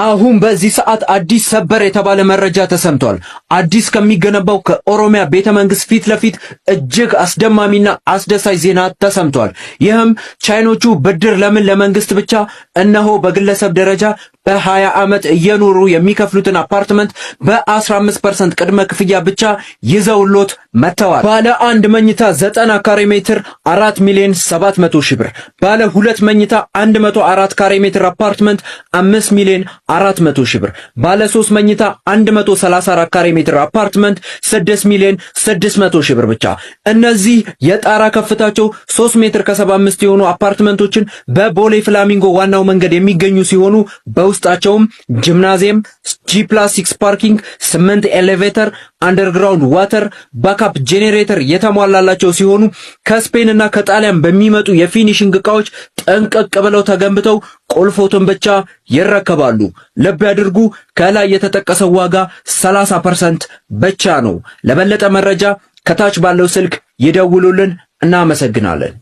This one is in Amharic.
አሁን በዚህ ሰዓት አዲስ ሰበር የተባለ መረጃ ተሰምቷል። አዲስ ከሚገነባው ከኦሮሚያ ቤተመንግስት ፊት ለፊት እጅግ አስደማሚና አስደሳች ዜና ተሰምቷል። ይህም ቻይኖቹ ብድር ለምን ለመንግስት ብቻ እነሆ በግለሰብ ደረጃ በ20 ዓመት እየኖሩ የሚከፍሉትን አፓርትመንት በ15% ቅድመ ክፍያ ብቻ ይዘውሎት መተዋል። ባለ አንድ መኝታ 90 ካሬ ሜትር 4,700,000 ብር፣ ባለ ሁለት መኝታ 104 ካሬ ሜትር አፓርትመንት 5,400,000 ብር፣ ባለ 3 መኝታ 134 ካሬ ሜትር አፓርትመንት 6,600,000 ብር ብቻ። እነዚህ የጣራ ከፍታቸው 3 ሜትር ከ75 የሆኑ አፓርትመንቶችን በቦሌ ፍላሚንጎ ዋናው መንገድ የሚገኙ ሲሆኑ በውስጣቸውም ጂምናዚየም፣ G+6 ፓርኪንግ፣ 8 ኤሌቬተር፣ አንደርግራውንድ ዋተር፣ ባካፕ ጄኔሬተር የተሟላላቸው ሲሆኑ ከስፔን እና ከጣሊያን በሚመጡ የፊኒሺንግ ዕቃዎች ጠንቀቅ ብለው ተገንብተው ቁልፎትን ብቻ ይረከባሉ። ልብ ያድርጉ፣ ከላይ የተጠቀሰው ዋጋ 30% ብቻ ነው። ለበለጠ መረጃ ከታች ባለው ስልክ ይደውሉልን። እናመሰግናለን።